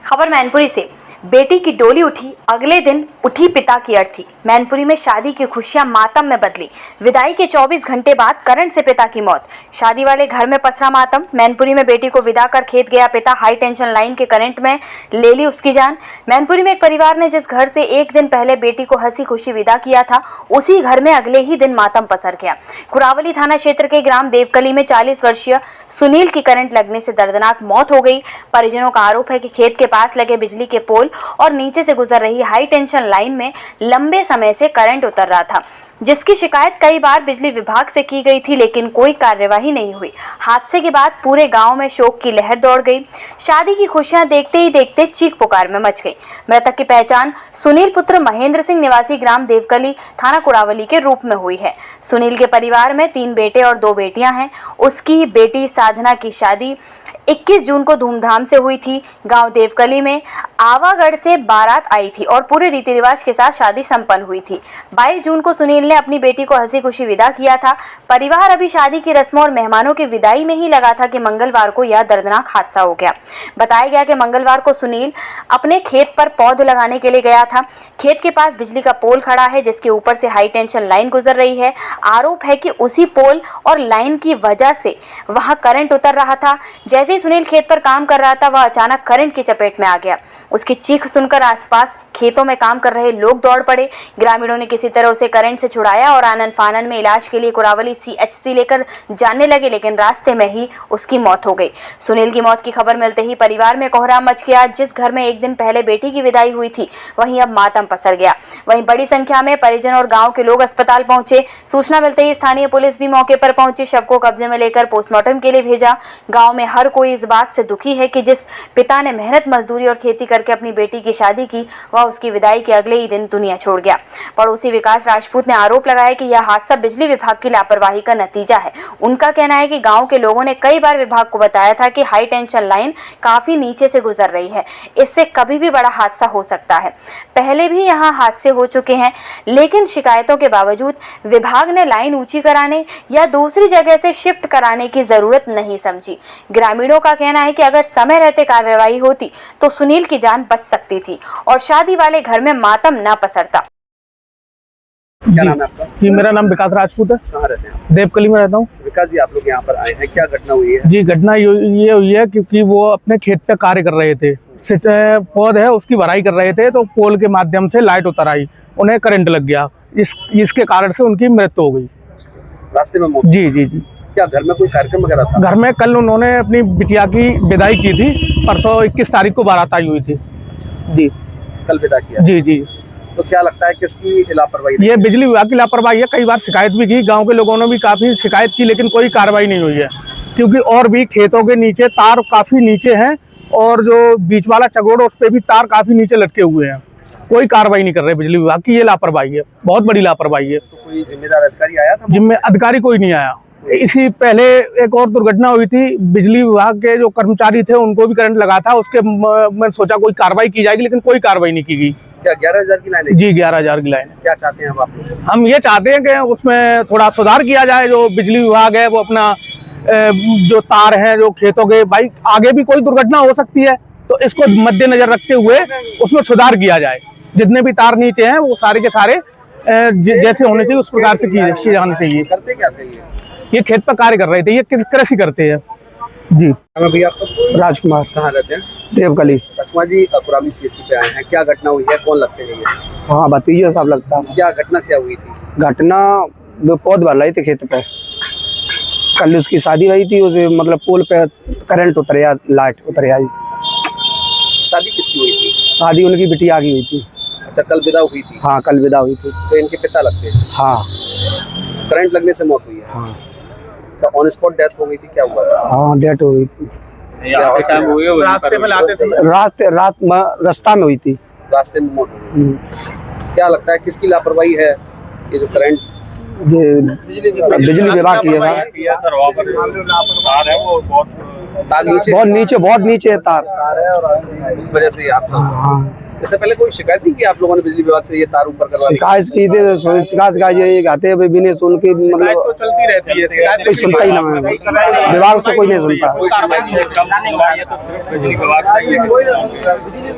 खबर मैनपुरी से। बेटी की डोली उठी, अगले दिन उठी पिता की अर्थी। मैनपुरी में शादी की खुशियां मातम में बदली। विदाई के 24 घंटे बाद करंट से पिता की मौत। शादी वाले घर में पसरा मातम। मैनपुरी में बेटी को विदा कर खेत गया पिता, हाई टेंशन लाइन के करंट में ले ली उसकी जान। मैनपुरी में एक परिवार ने जिस घर से एक दिन पहले बेटी को हंसी खुशी विदा किया था, उसी घर में अगले ही दिन मातम पसर गया। कुरावली थाना क्षेत्र के ग्राम देवकली में 40 वर्षीय सुनील की करंट लगने से दर्दनाक मौत हो गई। परिजनों का आरोप है कि खेत के पास लगे बिजली के पोल और नीचे से गुजर रही हाई टेंशन लाइन में लंबे समय से करंट उतर रहा था, जिसकी शिकायत कई बार बिजली विभाग से की गई थी, लेकिन कोई कार्यवाही नहीं हुई। हादसे के बाद पूरे गांव में शोक की लहर दौड़ गई। शादी की खुशियां देखते ही देखते चीख पुकार में मच गई। मृतक की पहचान सुनील पुत्र महेंद्र सिंह निवासी ग्राम देवकली थाना कुरावली के रूप में हुई है। सुनील के परिवार में 3 बेटे और 2 बेटियां हैं। उसकी बेटी साधना की शादी 21 जून को धूमधाम से हुई थी। गांव देवकली में आवागढ़ से बारात आई थी और पूरे रीति रिवाज के साथ शादी संपन्न हुई थी। 22 जून को सुनील ने अपनी बेटी को हंसी खुशी विदा किया था। परिवार अभी शादी की रस्मों और मेहमानों की विदाई में ही लगा था कि मंगलवार को यह दर्दनाक हादसा हो गया। बताया गया कि मंगलवार को सुनील अपने खेत पर पौध लगाने के लिए गया था। खेत के पास बिजली का पोल खड़ा है, जिसके ऊपर से हाई टेंशन लाइन गुजर रही है। आरोप है कि उसी पोल और लाइन की वजह से वहां करंट उतर रहा था। जैसे सुनील खेत पर काम कर रहा था, वह अचानक करंट की चपेट में आ गया। उसकी चीख सुनकर आसपास खेतों में काम कर रहे लोग दौड़ पड़े। ग्रामीणों ने किसी तरह उसे करंट से छुड़ाया और आनन फानन में इलाज के लिए कुरावली CHC लेकर जाने लगे, लेकिन रास्ते में ही उसकी मौत हो गई। सुनील की मौत की खबर मिलते ही परिवार में कोहराम मच गया। जिस घर में एक दिन पहले बेटी की विदाई हुई थी, वहीं अब मातम पसर गया। वहीं बड़ी संख्या में परिजन और गाँव के लोग अस्पताल पहुंचे। सूचना मिलते ही स्थानीय पुलिस भी मौके पर पहुंची। शव को कब्जे में लेकर पोस्टमार्टम के लिए भेजा। गाँव में हर कोई इस बात से दुखी है कि जिस पिता ने मेहनत मजदूरी और खेती करके अपनी बेटी की शादी की, वह उसकी विदाई के अगले ही दिन दुनिया छोड़ गया। पड़ोसी विकास राजपूत ने आरोप लगाया कि यह हादसा बिजली विभाग की लापरवाही का नतीजा है। उनका कहना है कि गांव के लोगों ने कई बार विभाग को बताया था कि हाई टेंशन लाइन काफी नीचे से गुजर रही है, इससे कभी भी बड़ा हादसा हो सकता है। पहले भी यहाँ हादसे हो चुके हैं, लेकिन शिकायतों के बावजूद विभाग ने लाइन ऊंची कराने या दूसरी जगह से शिफ्ट कराने की जरूरत नहीं समझी। ग्रामीणों का कहना है कि अगर समय रहते कार्रवाई होती तो सुनील की जान बच सकती थी और शादी वाले घर में मातम न पसरता। क्या नाम है आपका? जी, मेरा नाम विकास राजपूत है। कहाँ रहते हैं? देवकली में रहता हूँ। विकास जी, आप लोग यहाँ पर आए हैं, क्या घटना हुई है? जी, घटना ये हुई है क्योंकि वो अपने खेत पे कार्य कर रहे थे। पौध है उसकी भराई कर रहे थे, तो पोल के माध्यम से लाइट उतर आई, उन्हें करंट लग गया। इसके कारण से उनकी मृत्यु हो गई। रास्ते में मौत? जी जी जी। क्या घर में कोई कार्यक्रम वगैरह था? घर में कल उन्होंने अपनी बिटिया की विदाई की थी। परसों 21 तारीख को बारात आई हुई थी। जी, कल विदा किया? जी जी। तो क्या लगता है किसकी लापरवाही? ये बिजली विभाग की लापरवाही है। कई बार शिकायत भी की, गांव के लोगों ने भी काफी शिकायत की, लेकिन कोई कार्रवाई नहीं हुई है। क्योंकि और भी खेतों के नीचे तार काफी नीचे हैं और जो बीच वाला चगोड़ उस पर भी तार काफी नीचे लटके हुए हैं। कोई कार्रवाई नहीं कर रहे बिजली विभाग की। ये लापरवाही है, बहुत बड़ी लापरवाही है। तो कोई जिम्मेदार अधिकारी आया था? अधिकारी कोई नहीं आया। इसी पहले एक और दुर्घटना हुई थी, बिजली विभाग के जो कर्मचारी थे उनको भी करंट लगा था। उसके मैंने सोचा कोई कार्रवाई की जाएगी, लेकिन कोई कार्रवाई नहीं की गई। क्या 11,000 की लाइन है? जी, 11,000 की लाइन है। क्या चाहते हैं आप? हम ये चाहते हैं कि उसमें थोड़ा सुधार किया जाए। जो बिजली विभाग है वो अपना जो तार है जो खेतों के, भाई आगे भी कोई दुर्घटना हो सकती है, तो इसको मद्देनजर रखते हुए उसमें सुधार किया जाए। जितने भी तार नीचे हैं वो सारे के सारे जैसे होने चाहिए उस प्रकार से किए जाने चाहिए। करते क्या थे ये खेत पर कार्य कर रहे थे। ये कृषि करते हैं। जी। भैया आपका? राजकुमार। कहाँ रहते हैं? देवकली। राजकुमार जी, कुरावली CHC पे आए हैं, क्या घटना हुई है? कौन लगते हैं ये? हाँ बताइए, सब लगता है। क्या घटना क्या हुई थी? घटना जो पौध भर रहे थे खेत पे, कल उसकी शादी हुई थी। उसे मतलब पोल पे करंट उतरिया, लाइट उतरिया। शादी किसकी हुई थी? शादी उनकी बिटिया की हुई थी। अच्छा, कल विदा हुई थी? हाँ, कल विदा हुई थी। तो इनके पिता लगते हैं? हाँ। करंट लगने से मौत हुई है? हाँ। ऑन स्पॉट डेथ हो गई थी? क्या हुआ था? हाँ, डेथ हो गई थी। रास्ता में हुई थी। रास्ते में मौत हो गई। क्या लगता है किसकी लापरवाही है? ये जो करंट बिजली विभाग की है सर। तार नीचे, बहुत नीचे है तार। उस वजह से ये हादसा। हाँ। इससे पहले कोई शिकायत नहीं की आप लोगों ने बिजली विभाग से ये तार ऊपर करवा दी? शिकायत की थी, शिकायत ये आते हैं बिना सुन के, मतलब तो चलती रहती है, कोई सुनता ही ना है, विभाग से कोई नहीं सुनता। कोई सुनवाई नहीं।